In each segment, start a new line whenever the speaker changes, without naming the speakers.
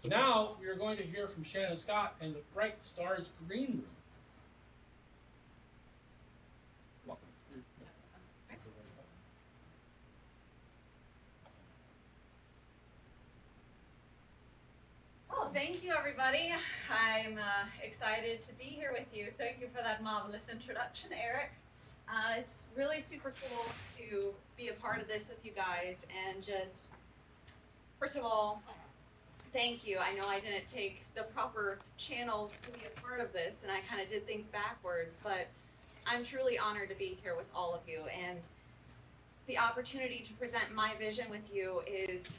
So now you're going to hear from Shannon Scott and the Bright Stars Green Room. Welcome.
Oh, thank you, everybody. I'm excited to be here with you. Thank you for that marvelous introduction, Eric. It's really super cool to be a part of this with you guys. And just, first of all, thank you. I know I didn't take the proper channels to be a part of this, and I kind of did things backwards, but I'm truly honored to be here with all of you. And the opportunity to present my vision with you is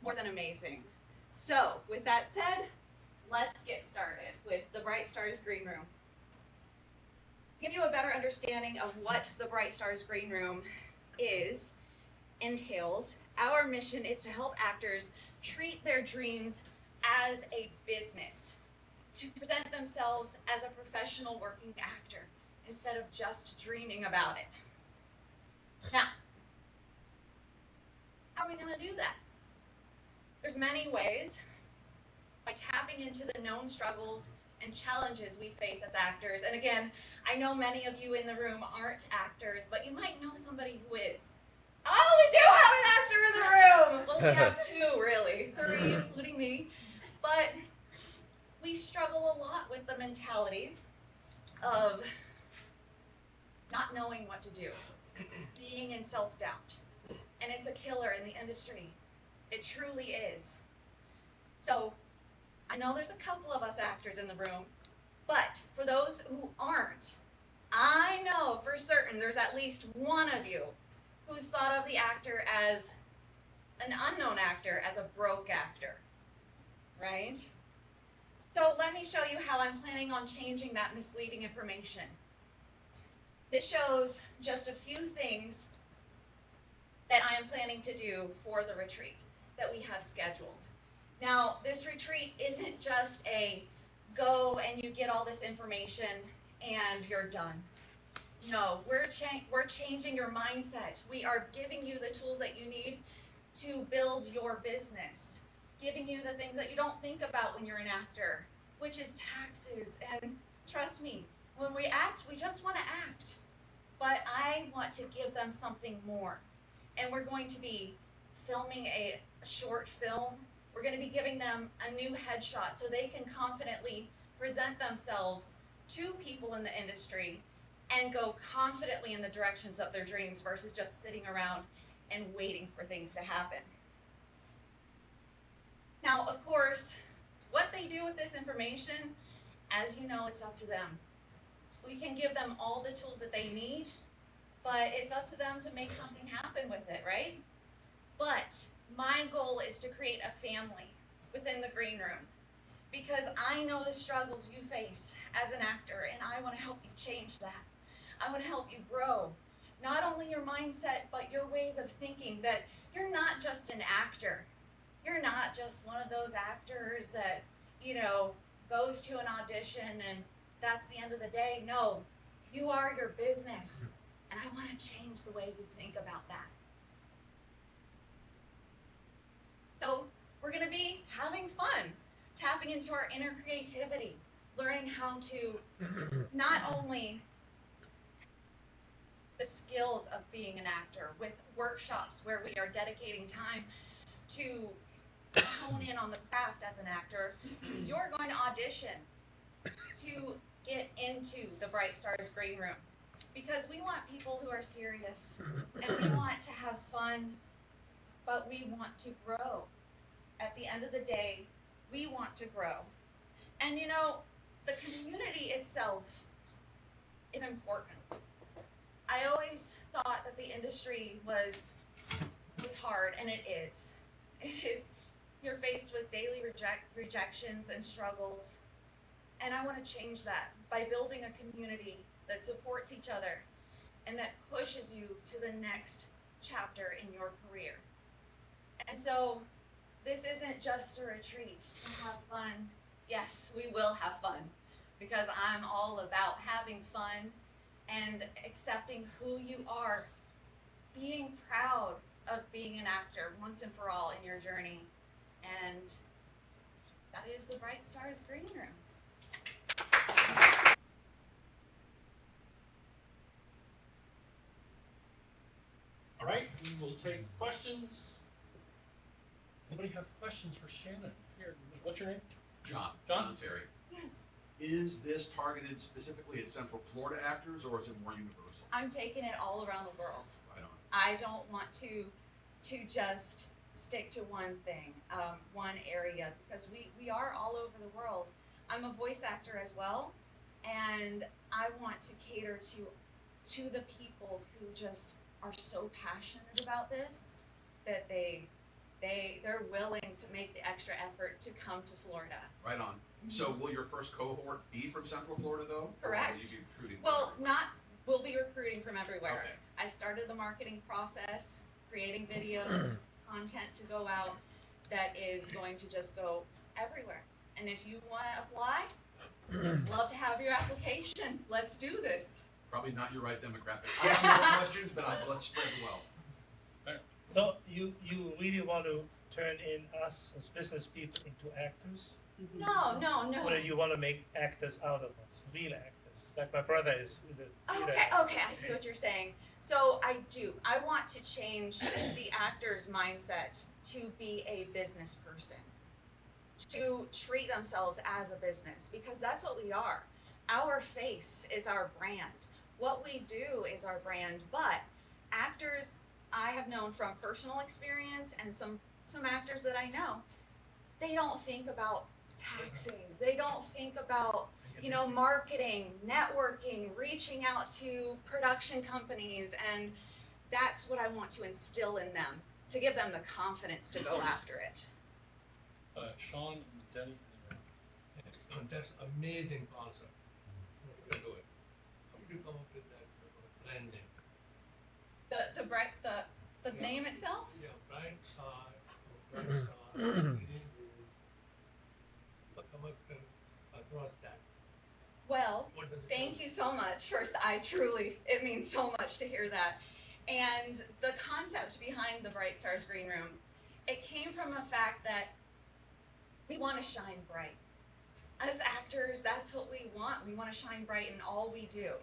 more than amazing. So, with that said, let's get started with the Bright Stars Green Room. To give you a better understanding of what the Bright Stars Green Room is, entails, our mission is to help actors treat their dreams as a business, to present themselves as a professional working actor instead of just dreaming about it. Now, how are we going to do that? There's many ways. By tapping into the known struggles and challenges we face as actors. And again, I know many of you in the room aren't actors, but you might know somebody who is. Oh, we do have an actor in the room! Well, we have two, really. Three, including me. But we struggle a lot with the mentality of not knowing what to do, being in self-doubt. And it's a killer in the industry. It truly is. So, I know there's a couple of us actors in the room, but for those who aren't, I know for certain there's at least one of you who's thought of the actor as an unknown actor, as a broke actor, right? So let me show you how I'm planning on changing that misleading information. This shows just a few things that I am planning to do for the retreat that we have scheduled. Now, this retreat isn't just a go and you get all this information and you're done. No, we're changing your mindset. We are giving you the tools that you need to build your business, giving you the things that you don't think about when you're an actor, which is taxes. And trust me, when we act, we just want to act. But I want to give them something more. And we're going to be filming a short film. We're going to be giving them a new headshot so they can confidently present themselves to people in the industry and go confidently in the directions of their dreams versus just sitting around and waiting for things to happen. Now, of course, what they do with this information, as you know, it's up to them. We can give them all the tools that they need, but it's up to them to make something happen with it, right? But my goal is to create a family within the Green Room because I know the struggles you face as an actor, and I want to help you change that. I want to help you grow, not only your mindset, but your ways of thinking, that you're not just an actor. You're not just one of those actors that, goes to an audition and that's the end of the day. No, you are your business, and I want to change the way you think about that. So we're going to be having fun, tapping into our inner creativity, learning how to not only the skills of being an actor with workshops where we are dedicating time to hone in on the craft as an actor, you're going to audition to get into the Bright Stars Green Room because we want people who are serious and we want to have fun, but we want to grow. At the end of the day, we want to grow. And the community itself is important. I always thought that the industry was hard, and it is. It is. You're faced with daily rejections and struggles. And I want to change that by building a community that supports each other and that pushes you to the next chapter in your career. And so this isn't just a retreat to have fun. Yes, we will have fun because I'm all about having fun and accepting who you are, being proud of being an actor once and for all in your journey, and is the Bright Stars Green Room.
All right, we will take questions. Anybody have questions for Shannon? Here, what's your name?
John.
John?
John Terry.
Yes.
Is this targeted specifically at Central Florida actors, or is it more universal?
I'm taking it all around the world.
Right on.
I don't want to just stick to one thing, one area, because we are all over the world. I'm a voice actor as well, and I want to cater to the people who just are so passionate about this that they're willing to make the extra effort to come to Florida.
Right on. So will your first cohort be from Central Florida though?
Correct.
Or will you be recruiting?
Well, we'll be recruiting from everywhere.
Okay.
I started the marketing process, creating videos, content to go out that is going to just go everywhere. And if you want to apply, love to have your application. Let's do this.
Probably not your right demographic. I have more questions, but let's spread the wealth.
So you really want to turn in us as business people into actors?
No.
Or do you want to make actors out of us, real actors? Like my brother is a theater actor.
Okay, I see what you're saying. So I want to change the actor's mindset to be a business person, to treat themselves as a business, because that's what we are. Our face is our brand. What we do is our brand, but actors, I have known from personal experience and some actors that I know, they don't think about taxes. They don't think about, marketing, networking, reaching out to production companies, and that's what I want to instill in them, to give them the confidence to go after it.
Sean and Denny.
That's amazing concept. What you're doing. How did you come up with that brand name?
The name itself?
Yeah, Bright Star, Green Room. So come across that.
Well,
What does it
thank
do?
you so much. First, it means so much to hear that. And the concept behind the Bright Stars Green Room, it came from the fact that we want to shine bright. As actors, that's what we want. We want to shine bright in all we do.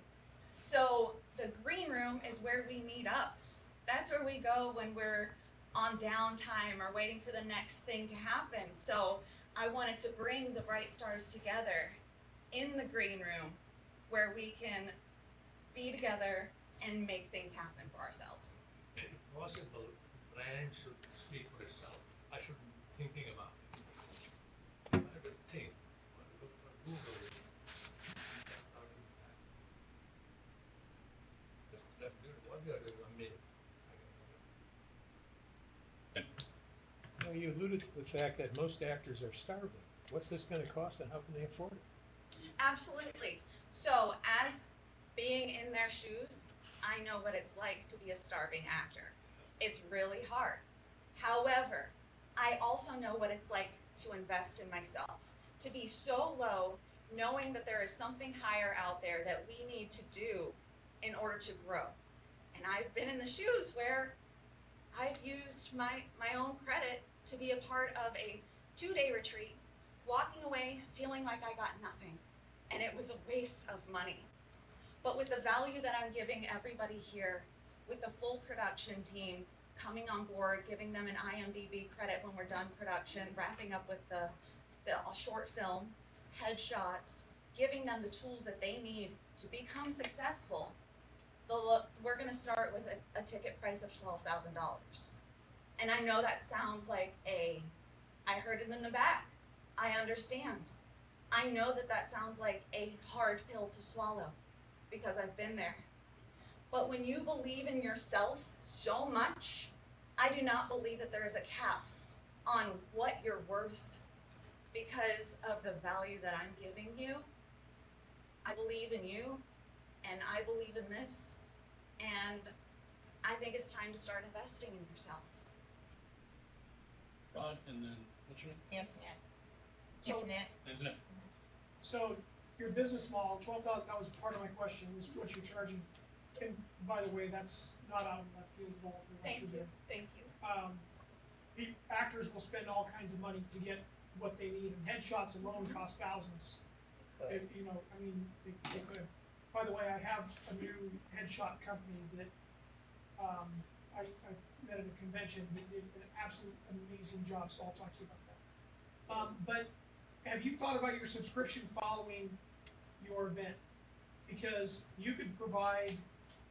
So the Green Room is where we meet up. That's where we go when we're on downtime or waiting for the next thing to happen. So I wanted to bring the Bright Stars together in the Green Room where we can be together and make things happen for ourselves.
If possible, brand should speak for itself. I should be thinking about it. I would think, when I look for Google, that's beautiful. What they are doing, amazing.
Well, you alluded to the fact that most actors are starving. What's this going to cost, and how can they afford it?
Absolutely. So as being in their shoes, I know what it's like to be a starving actor. It's really hard. However, I also know what it's like to invest in myself, to be so low, knowing that there is something higher out there that we need to do in order to grow. And I've been in the shoes where I've used my own credit to be a part of a 2-day retreat, walking away feeling like I got nothing, and it was a waste of money. But with the value that I'm giving everybody here, with the full production team coming on board, giving them an IMDb credit when we're done production, wrapping up with the short film, headshots, giving them the tools that they need to become successful, we're going to start with a ticket price of $12,000. And I know that sounds like I heard it in the back. I understand. I know that sounds like a hard pill to swallow because I've been there. But when you believe in yourself so much, I do not believe that there is a cap on what you're worth because of the value that I'm giving you. I believe in you, and I believe in this, and I think it's time to start investing in yourself.
Rod, and then, what's your name?
Antoinette.
So-
Antoinette.
Antoinette.
So your business model, 12,000, that was part of my question, is what you're charging. And by the way, that's not out of left field at all.
Thank you. Thank you.
The actors will spend all kinds of money to get what they need, and headshots alone cost thousands.
Could.
You know, I mean, they could. By the way, I have a new headshot company that, I met at a convention that did an absolute amazing job, so I'll talk to you about that. But have you thought about your subscription following your event? Because you could provide,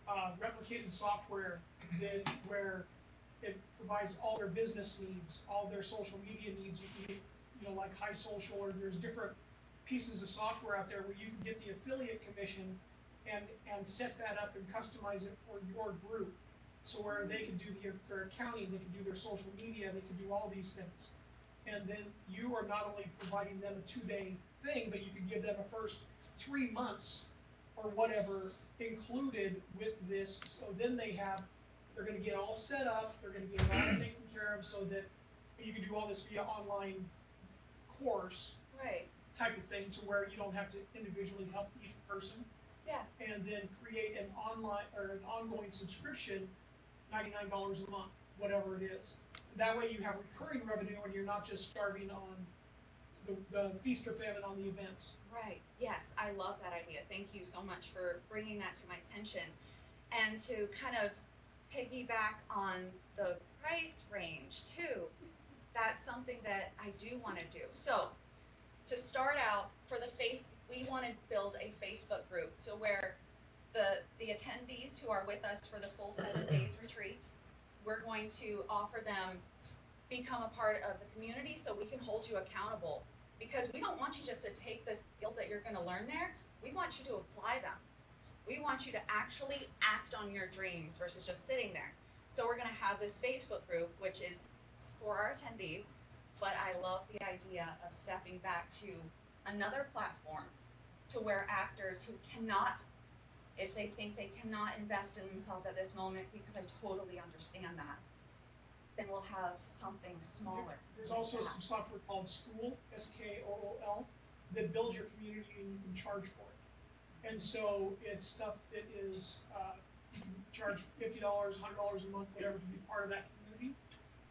replicated software that, where it provides all their business needs, all their social media needs. You can get, you know, like High Social, or there's different pieces of software out there where you can get the affiliate commission and set that up and customize it for your group. So where they can do their accounting, they can do their social media, they can do all these things. And then you are not only providing them a 2-day thing, but you can give them a first 3 months or whatever included with this. So then they're gonna get all set up, they're gonna get it all taken care of, so that you can do all this via online course
Right.
type of thing, to where you don't have to individually help each person.
Yeah.
And then create an online or an ongoing subscription, $99 a month, whatever it is. That way you have recurring revenue, and you're not just starving on the feast or famine on the events.
Right. Yes, I love that idea. Thank you so much for bringing that to my attention. And to kind of piggyback on the price range too, that's something that I do want to do. So to start out, we want to build a Facebook group, so where the attendees who are with us for the full 7 days retreat, we're going to offer them become a part of the community, so we can hold you accountable. Because we don't want you just to take the skills that you're going to learn there, we want you to apply them. We want you to actually act on your dreams versus just sitting there. So we're going to have this Facebook group, which is for our attendees, but I love the idea of stepping back to another platform, to where actors who cannot, if they think they cannot invest in themselves at this moment, because I totally understand that, then we'll have something smaller.
There's also some software called School, SKOOL, that builds your community and you can charge for it. And so it's stuff that is, you can charge $50, $100 a month, whatever, to be part of that community.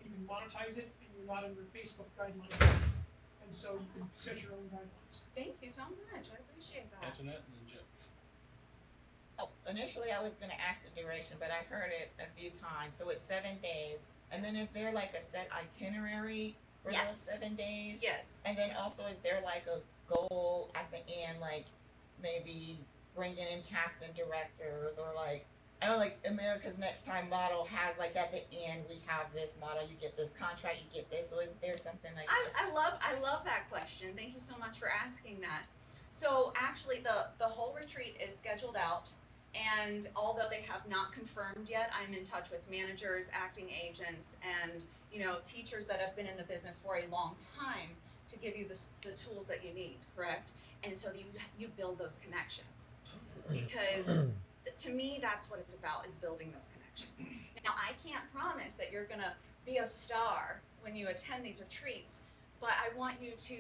You can monetize it, and you're not under Facebook guidelines. And so you can set your own guidelines.
Thank you so much, I appreciate that.
Antoinette and then Jim.
Oh, initially I was gonna ask the duration, but I heard it a few times, so it's 7 days, and then is there like a set itinerary for those
Yes.
7 days?
Yes.
And then also, is there like a goal at the end, like maybe bringing in cast and directors, or like, I know like America's Next Time model has like at the end, we have this model, you get this contract, you get this, so is there something like that?
I love that question. Thank you so much for asking that. So actually the whole retreat is scheduled out, and although they have not confirmed yet, I'm in touch with managers, acting agents, and teachers that have been in the business for a long time to give you the tools that you need, correct? And so you build those connections, because to me that's what it's about, is building those connections. Now I can't promise that you're gonna be a star when you attend these retreats, but I want you to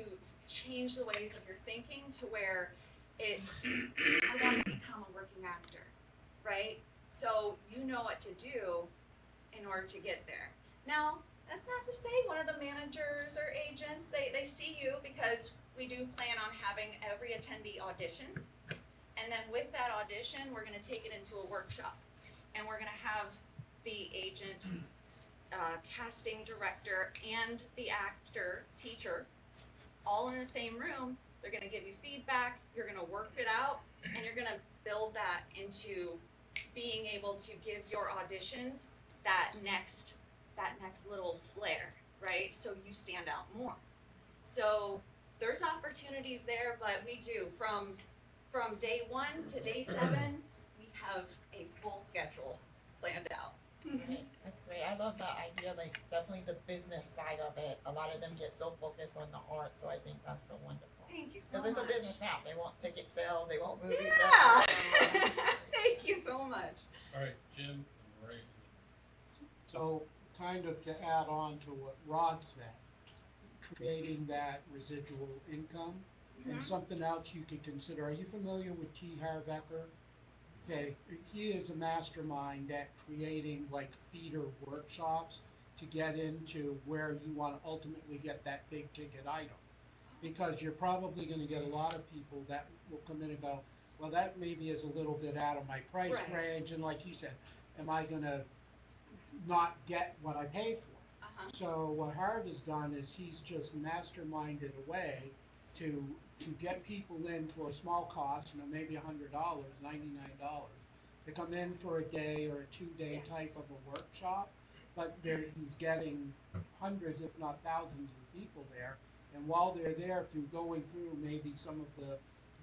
change the ways of your thinking to where it's, I want to become a working actor, right? So you know what to do in order to get there. Now, that's not to say one of the managers or agents, they see you, because we do plan on having every attendee audition. And then with that audition, we're going to take it into a workshop. And we're going to have the agent, casting director, and the actor, teacher, all in the same room. They're going to give you feedback, you're going to work it out, and you're going to build that into being able to give your auditions that next little flair, right? So you stand out more. So there's opportunities there, but we do from day 1 to day 7, we have a full schedule planned out.
Right. That's great. I love that idea, like definitely the business side of it. A lot of them get so focused on the art, so I think that's so wonderful.
Thank you so
Because
much.
it's a business now. They want ticket sales, they want movie
Yeah.
sales.
Thank you so much.
All right, Jim and Ray.
So, kind of to add on to what Rod said, creating that residual income, and something else you could consider. Are you familiar with T. Harv Eker? Okay, he is a mastermind at creating like feeder workshops to get into where you want to ultimately get that big ticket item. Because you're probably going to get a lot of people that will come in and go, well, that maybe is a little bit out of my price
Right.
range, and like you said, am I going to not get what I pay for?
Uh-huh.
So what Harv has done is he's just masterminded a way to get people in for a small cost, maybe $100, $99, to come in for a day or a 2-day
Yes.
type of a workshop. But he's getting hundreds, if not thousands, of people there. And while they're there, through going through maybe some of the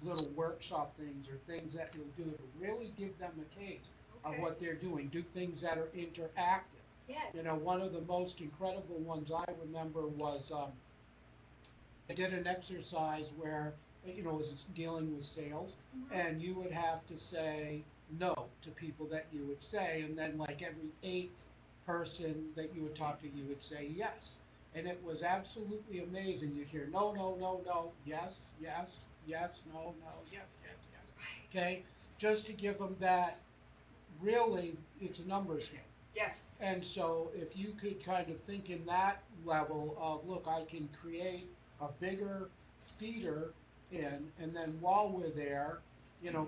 little workshop things or things that he'll do to really give them a taste of
Okay.
what they're doing, do things that are interactive.
Yes.
One of the most incredible ones I remember was I did an exercise where, it was dealing with sales, and you would have to say no to people that you would say, and then like every 8th person that you would talk to, you would say yes. And it was absolutely amazing. You'd hear no, no, no, no, yes, yes, yes, no, no, yes, yes, yes. Okay? Just to give them that, really, it's a numbers game.
Yes.
And so if you could kind of think in that level of, look, I can create a bigger feeder in, and then while we're there,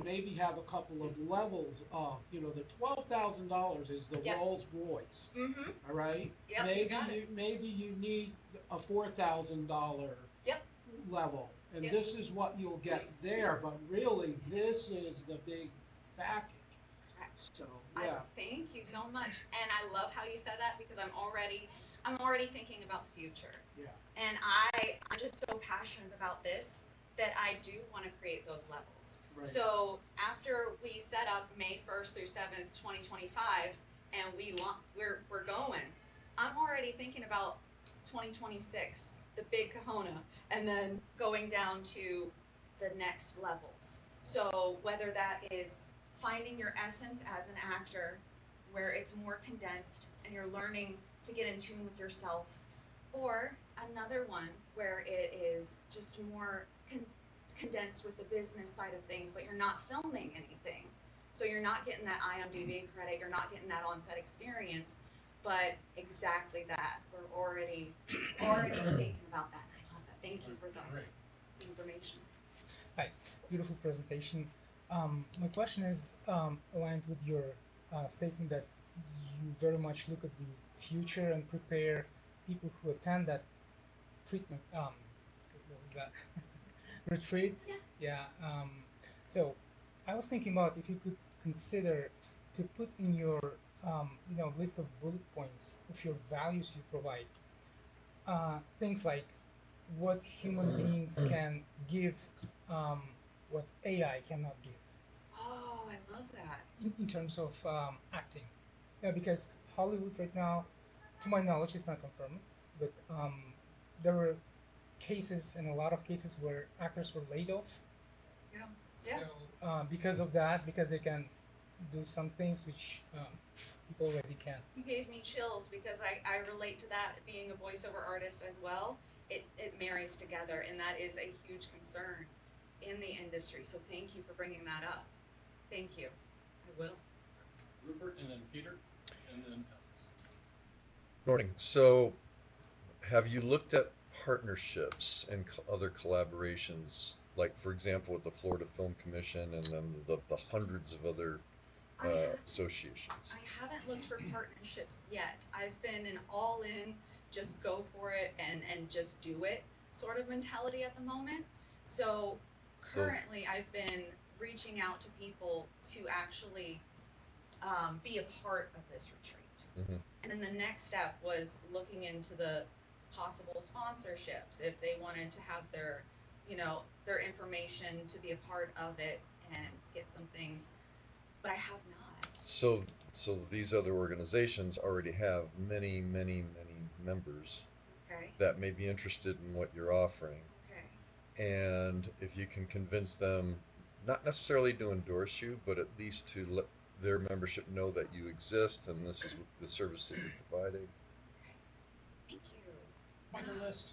maybe have a couple of levels of, the $12,000 is the
Yep.
Rolls Royce,
Mm-hmm.
all right?
Yep,
Maybe
you got it.
maybe you need a $4,000
Yep.
level, and
Yep.
this is what you'll get there, but really, this is the big package. So, yeah.
Thank you so much, and I love how you said that because I'm already thinking about the future.
Yeah.
And I'm just so passionate about this that I do want to create those levels.
Right.
So after we set up May 1st through 7th, 2025, and we're going, I'm already thinking about 2026, the big kahuna, and then going down to the next levels. So whether that is finding your essence as an actor, where it's more condensed and you're learning to get in tune with yourself, or another one where it is just more condensed with the business side of things, but you're not filming anything. So you're not getting that IMDb credit, you're not getting that on-set experience, but exactly that. We're already thinking about that. I love that. Thank you for the information.
Hi, beautiful presentation. My question is aligned with your statement that you very much look at the future and prepare people who attend that treatment. What was that? Retreat? Yeah. So I was thinking about if you could consider to put in your list of bullet points of your values you provide, things like what human beings can give, what AI cannot give.
Oh, I love that.
In terms of acting, because Hollywood right now, to my knowledge, it's not confirmed, but there were cases, and a lot of cases where actors were laid off.
Yeah.
So because of that, because they can do some things which people already can.
You gave me chills because I relate to that, being a voiceover artist as well. It marries together, and that is a huge concern in the industry. So thank you for bringing that up. Thank you. I will.
Rupert, and then Peter, and then Alex.
Morning. So, have you looked at partnerships and other collaborations, like for example with the Florida Film Commission and then the hundreds of other associations?
I haven't looked for partnerships yet. I've been an all-in, just go for it and just do it sort of mentality at the moment. So currently I've been reaching out to people to actually be a part of this retreat.
Mm-hmm.
And then the next step was looking into the possible sponsorships if they wanted to have their information to be a part of it and get some things, but I have not.
So these other organizations already have many members that may be interested in what you're offering.
Okay.
And if you can convince them, not necessarily to endorse you, but at least to let their membership know that you exist and this is the service that you're providing.
Thank you.
Buy their list.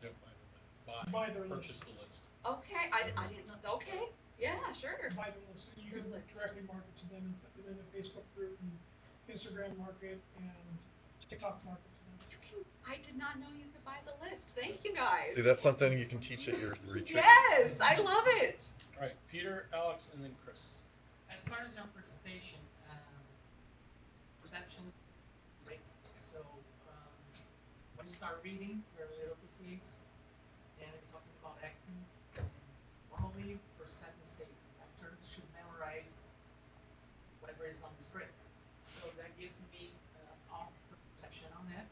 Yep,
Buy their
purchase
list.
the list.
Okay, I didn't know. Okay, yeah, sure.
Buy their list. And you can
Good list.
directly market to them and put them in a Facebook group and Instagram market and TikTok marketing.
I did not know you could buy the list. Thank you guys.
See, that's something you can teach at your retreat.
Yes, I love it.
All right, Peter, Alex, and then Chris.
As far as your presentation, perception, right? So when you start reading, very little techniques, and talking about acting, and normally for set mistake, actors should memorize whatever is on the script. So that gives me off perception on that.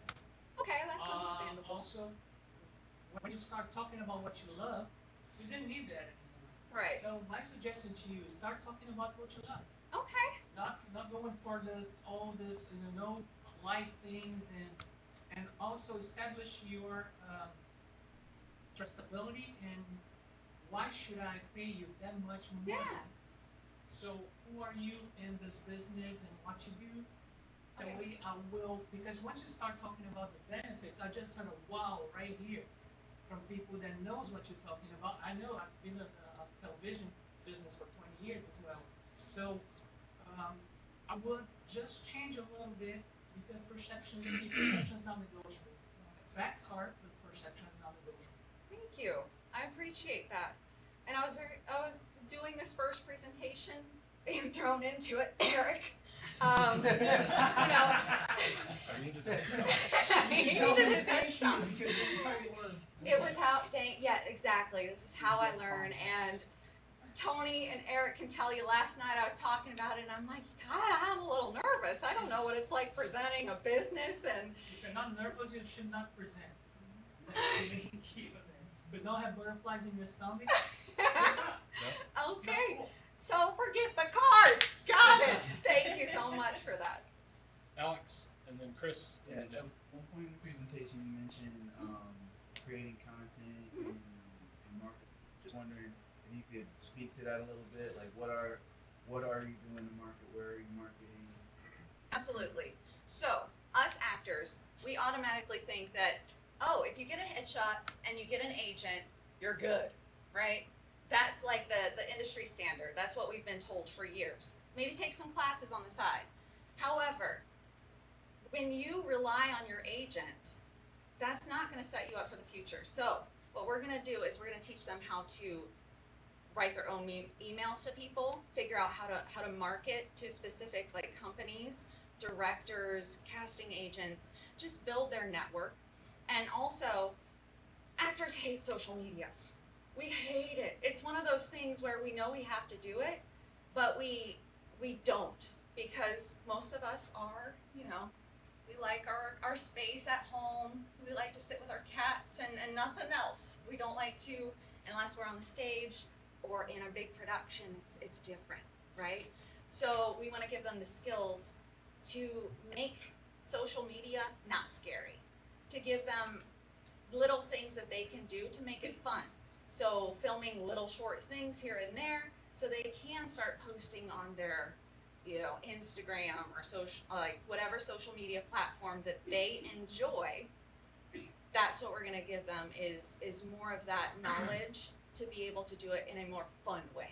Okay, that's understandable.
Also, when you start talking about what you love, you didn't need that anymore.
Right.
So my suggestion to you is start talking about what you love.
Okay.
Not going for all this no polite things, and also establish your trustability and why should I pay you that much money?
Yeah.
So who are you in this business and what you do? That
Okay.
way I will, because once you start talking about the benefits, I just heard a wow right here from people that knows what you're talking about. I know I've been in the television business for 20 years as well. So I would just change a little bit because perception is not negotiable. Facts are, but perception is not negotiable.
Thank you. I appreciate that. And I was doing this first presentation, being thrown into it, Eric. You know,
I needed to
he needed his headshot.
Because this is how you learn.
It was how, yeah, exactly. This is how I learn. And Tony and Eric can tell you last night I was talking about it and I'm like, God, I'm a little nervous. I don't know what it's like presenting a business and
If you're not nervous, you should not present. That's the main key of it. But don't have butterflies in your stomach.
Okay. So forget the cards. Got it. Thank you so much for that.
Alex, and then Chris.
Yeah,
and
at
then
one point in the presentation you mentioned creating content and marketing. Just wondering if you could speak to that a little bit. Like, what are you doing to market? Where are you marketing?
Absolutely. So, us actors, we automatically think that, oh, if you get a headshot and you get an agent, you're good, right? That's like the industry standard. That's what we've been told for years. Maybe take some classes on the side. However, when you rely on your agent, that's not going to set you up for the future. So, what we're going to do is we're going to teach them how to write their own emails to people, figure out how to market to specific like companies, directors, casting agents, just build their network. And also, actors hate social media. We hate it. It's one of those things where we know we have to do it, but we don't, because most of us are, you know, we like our space at home. We like to sit with our cats and nothing else. We don't like to, unless we're on the stage or in a big production, it's different, right? So we want to give them the skills to make social media not scary, to give them little things that they can do to make it fun. So filming little short things here and there so they can start posting on their, you know, Instagram or social, like whatever social media platform that they enjoy. That's what we're going to give them is more of that knowledge to be able to do it in a more fun way.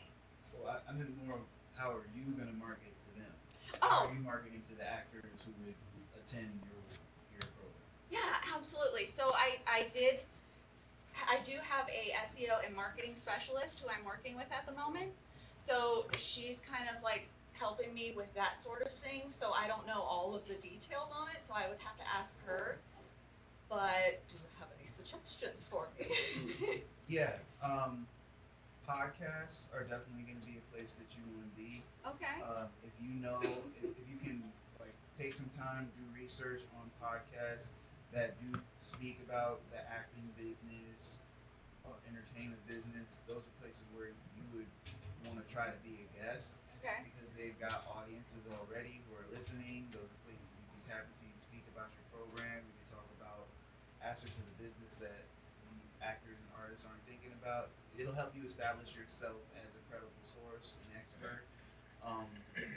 Well, I meant more of how are you going to market to them?
Oh.
How are you marketing to the actors who would attend your program?
Yeah, absolutely. So I do have a SEO and marketing specialist who I'm working with at the moment. So she's kind of like helping me with that sort of thing. So I don't know all of the details on it, so I would have to ask her. But do you have any suggestions for me?
Yeah, podcasts are definitely going to be a place that you want to be.
Okay.
If you know, if you can like take some time to do research on podcasts that do speak about the acting business, entertainment business, those are places where you would want to try to be a guest.
Okay.
Because they've got audiences already who are listening. Those are places you can tap into to speak about your program. You can talk about aspects of the business that these actors and artists aren't thinking about. It'll help you establish yourself as a credible source, an expert.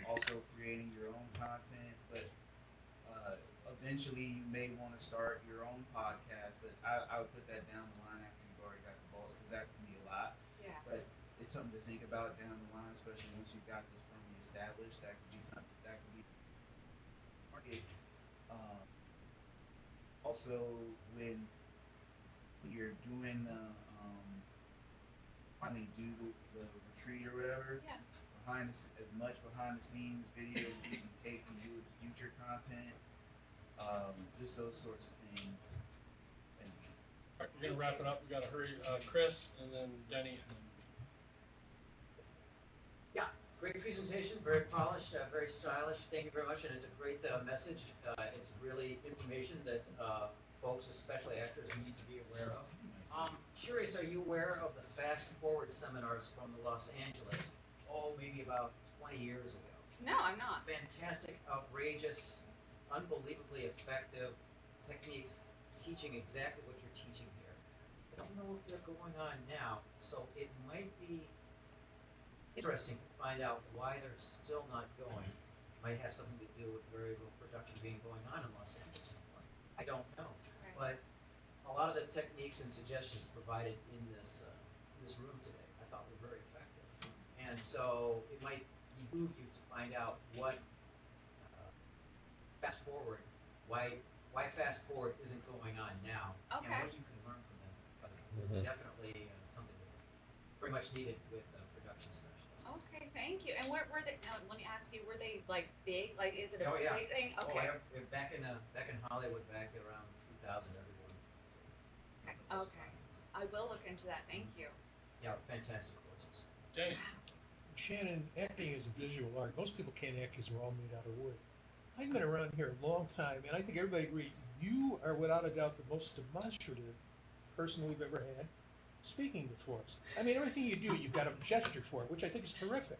Also creating your own content, but eventually you may want to start your own podcast, but I would put that down the line after you've already got the balls, because that can be a lot.
Yeah.
But it's something to think about down the line, especially once you've got this firmly established. That could be something that could be market. also when you're doing the finally do the retreat or whatever,
Yeah.
as much behind the scenes videos you can take and do with future content, just those sorts of things. And
All right, we're gonna wrap it up. We gotta hurry. Chris, and then Denny, and then me.
Yeah, great presentation, very polished, very stylish. Thank you very much, and it's a great message. It's really information that folks, especially actors, need to be aware of. Curious, are you aware of the Fast Forward seminars from Los Angeles? Oh, maybe about 20 years ago.
No, I'm not.
Fantastic, outrageous, unbelievably effective techniques teaching exactly what you're teaching here. I don't know if they're going on now, so it might be interesting to find out why they're still not going. Might have something to do with very little production being going on in Los Angeles. I don't know, but a lot of the techniques and suggestions provided in this room today, I thought were very effective. And so it might behoove you to find out what Fast Forward, why Fast Forward isn't going on now, and
Okay.
what you can learn from them, because it's definitely something that's very much needed with production specialists.
Okay, thank you. And were they? Let me ask you, were they like big? Like, is it a
Oh, yeah.
big thing?
Oh,
Okay.
back in Hollywood, back around 2000, everyone.
Okay. I will look into that. Thank you.
Yeah, fantastic courses.
Denny.
Shannon, acting is a visual art. Most people can't act because we're all made out of wood. I've been around here a long time, and I think everybody agrees, you are without a doubt the most demonstrative person we've ever had speaking before us. I mean, everything you do, you've got a gesture for it, which I think is terrific.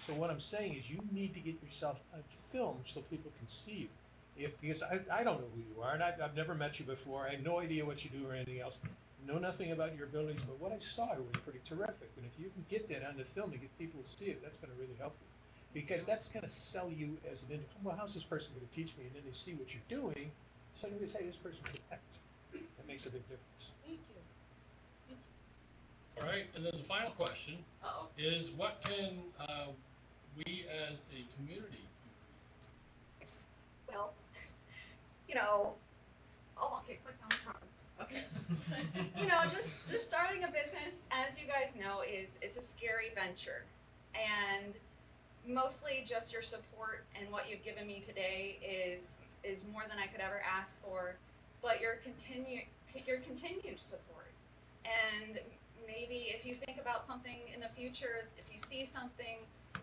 So what I'm saying is you need to get yourself on film so people can see you. Because I don't know who you are, and I've never met you before. I have no idea what you do or anything else. Know nothing about your abilities, but what I saw was pretty terrific. And if you can get that on the film and get people to see it, that's going to really help you. Because that's going to sell you as an individual. Well, how's this person going to teach me? And then they see what you're doing. Suddenly they say, this person can act. That makes a big difference.
Thank you.
All right, and then the final question
Uh-oh.
is, what can we as a community do?
Well, okay, put down the cards. Okay. Just starting a business, as you guys know, it's a scary venture, and mostly just your support and what you've given me today is more than I could ever ask for. But your continued support, and maybe if you think about something in the future, if you see something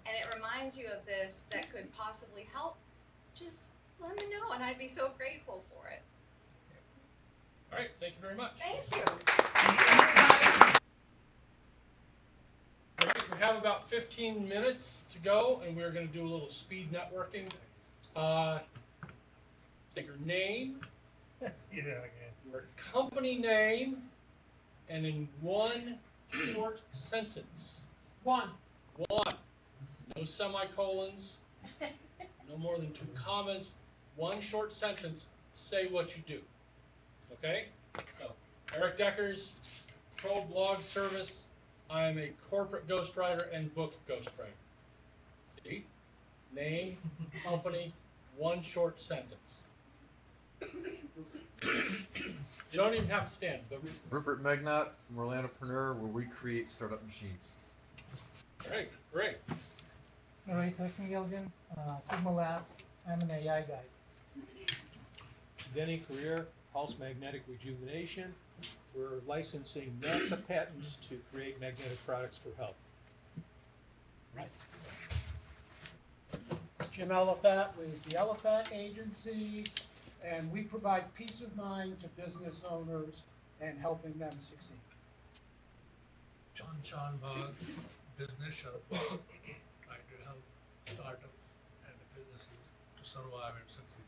and it reminds you of this that could possibly help, just let me know, and I'd be so grateful for it.
All right, thank you very much.
Thank you.
All right, we have about 15 minutes to go, and we're going to do a little speed networking. Say your name, your company name, and in one short sentence.
One.
No semicolons, no more than 2 commas. One short sentence, say what you do. Okay? So, Erik Deckers, Pro Blog Service. I am a corporate ghostwriter and book ghostwriter. See? Name, company, one short sentence. You don't even have to stand, but
Rupert Magnat from Orlandopreneur, where we create startup machines.
All right, great.
Ray Sexton-Gilgan, Sigma Labs. I'm an AI guy.
Denny Career, Pulse Magnetic Rejuvenation. We're licensing NASA patents to create magnetic products for health.
Right. Jim Elefant with the Elefant Agency, and we provide peace of mind to business owners and helping them succeed.
John Bog, business trying to help startups and businesses to survive and succeed.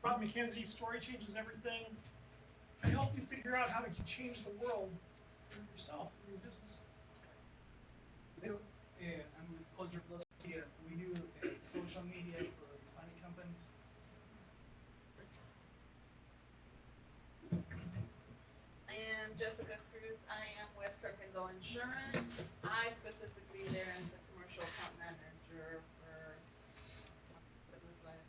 Rob McKenzie, Story Changes Everything. I help you figure out how to change the world for yourself and your business.
I'm with Culture Plus Media. We do social media for Hispanic companies.
I am Jessica Cruz. I am with Kirk & Go Insurance. I specifically there am the commercial account manager for what was that?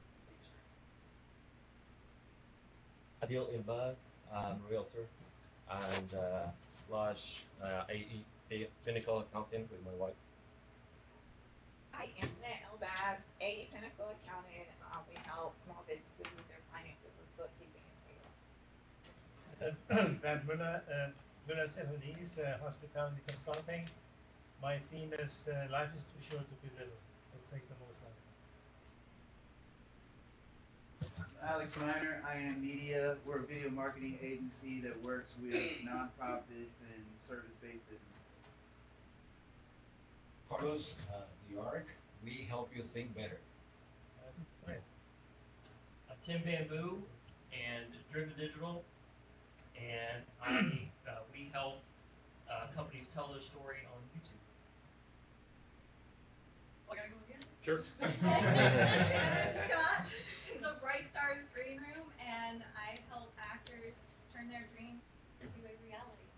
Adil Ilbaz, I'm a realtor and slash a clinical accountant with my wife.
Hi, Antoinette Elbaz, a Pinnacle Accountant. We help small businesses with their finances, with bookkeeping and payroll.
And Munas Eloise, Hospitality Consulting. My theme is life is too short to be little. Let's make the most of it.
Alex Miner, I Am Media. We're a video marketing agency that works with nonprofits and service-based businesses.
Carlos, the ARC, we help you think better.
That's great.
Tim Bamboo and Driven Digital, and we help companies tell their story on YouTube.
I gotta go again.
Sure.
And Scott, the Bright Stars Greenroom, and I help actors turn their dream into a reality.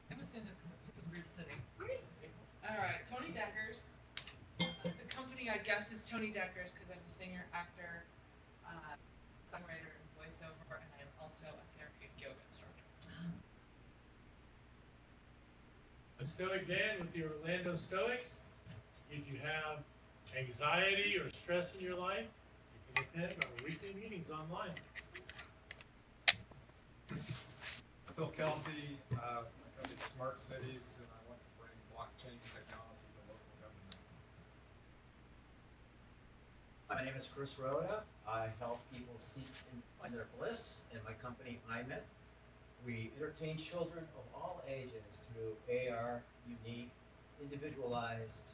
I'm gonna stand up because it's weird sitting. All right, Tony Deckers. The company, I guess, is Tony Deckers because I'm a singer, actor, songwriter, and voiceover, and I'm also a therapy and yoga instructor.
I'm Stoic Dan with the Orlando Stoics. If you have anxiety or stress in your life, you can attend our weekly meetings online.
Phil Kelsey, my company is Smart Cities, and I want to bring blockchain technology to local government.
My name is Chris Rhoda. I help people seek and find their bliss in my company, iMyth. We entertain children of all ages through AR, unique, individualized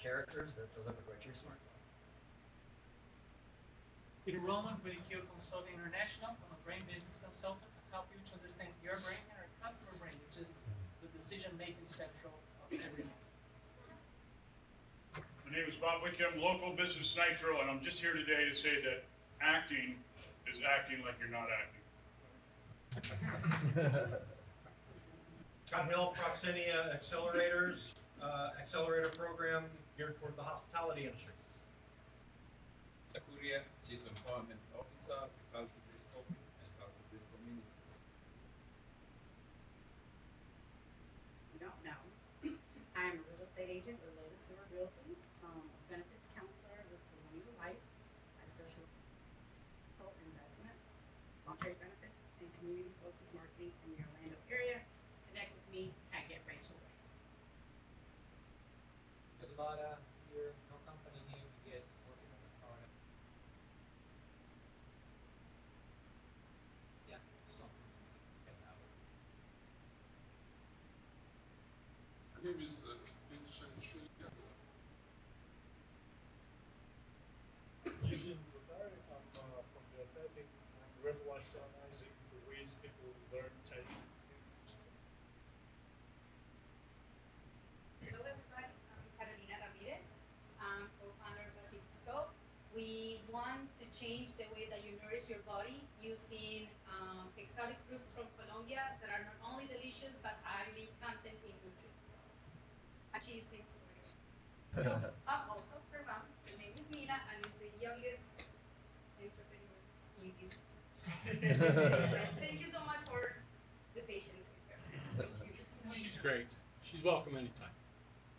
characters that are delivered right to your smartphone.
Peter Roman with EQ Consulting International. I'm a brain business consultant. I help you to understand your brain and our customer brain, which is the decision-making central of everything.
My name is Bob Wickham, local business nitro, and I'm just here today to say that acting is acting like you're not acting.
Scott Hill, Proxenia Accelerators, accelerator program geared toward the hospitality industry.
Takuria, Chief Empowerment Officer, How to Build Hope and How to Build Communities.
You don't know. I'm a real estate agent with Lotus Store Realty, a benefits counselor with Colonial Life. I specialize in investments, voluntary benefits, and community-focused marketing in the Orlando area. Connect with me at Get Rachel Way.
There's a lot of your company here we get working on a startup. Yeah, so yes, now.
My name is
Eugene Butari, I'm from the typing and revolutionizing the ways people learn typing.
Hello everybody, I'm Carolina Ramirez. I'm co-founder of Pacific Soap. We want to change the way that you nourish your body using exotic fruits from Colombia that are not only delicious but highly content in nutrients. Cheese inspiration. I'm also Ferran. The name is Mila and is the youngest entrepreneur in this. So thank you so much for the patience.
She's great. She's welcome anytime.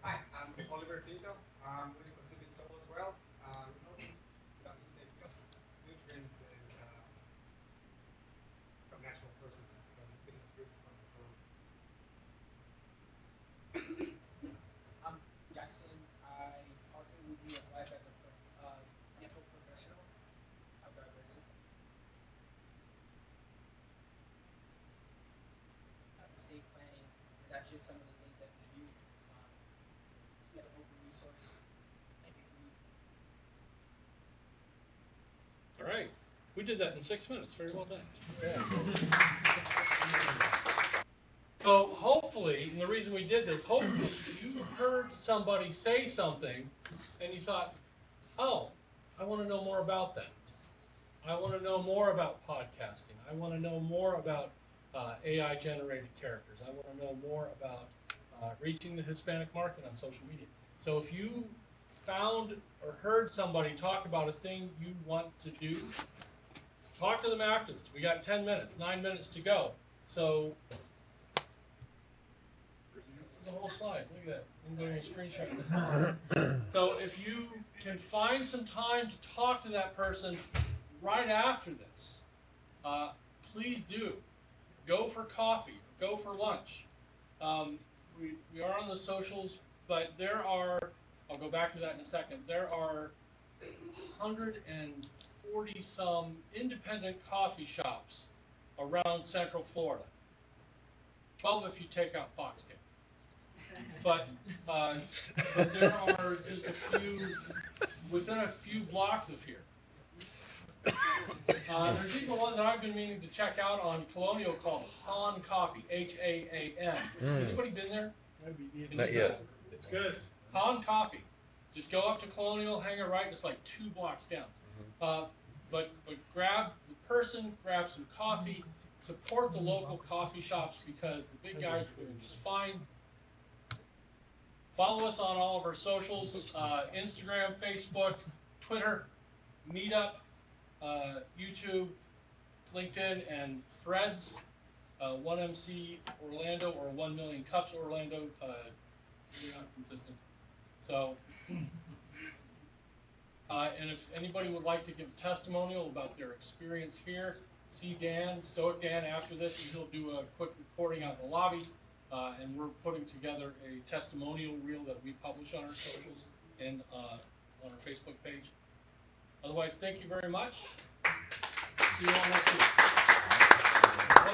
Hi, I'm Oliver Pinto. I'm with Pacific Soul as well. Helping about intake of nutrients and from natural sources. So getting spirits from the world.
I'm Jackson. I partner with you at Life as a financial professional. I've got estate planning, and that's just some of the things that we do. We have an open resource. Thank you.
All right. We did that in 6 minutes. Very well done. So hopefully, and the reason we did this, hopefully you heard somebody say something and you thought, oh, I want to know more about that. I want to know more about podcasting. I want to know more about AI-generated characters. I want to know more about reaching the Hispanic market on social media. So if you found or heard somebody talk about a thing you want to do, talk to them after this. We got 10 minutes, 9 minutes to go. So, the whole slide, look at that. Anybody want to screenshot this? So if you can find some time to talk to that person right after this, please do. Go for coffee, go for lunch. We are on the socials, but there are, I'll go back to that in a second, there are 140 some independent coffee shops around Central Florida. 12 if you take out Foxtail. But there are just a few, within a few blocks of here. There's even one that I've been meaning to check out on Colonial called Han Coffee, H-A-A-N. Anybody been there?
Not yet.
It's good. Han Coffee. Just go up to Colonial, hang a right, it's like 2 blocks down. But grab the person, grab some coffee, support the local coffee shops because the big guys are doing just fine. Follow us on all of our socials, Instagram, Facebook, Twitter, Meetup, YouTube, LinkedIn, and Threads. 1MC Orlando or 1 Million Cups Orlando. You're not consistent. So, and if anybody would like to give a testimonial about their experience here, see Dan, Stoic Dan, after this, and he'll do a quick recording out in the lobby. And we're putting together a testimonial reel that we publish on our socials and on our Facebook page. Otherwise, thank you very much. See you all next week.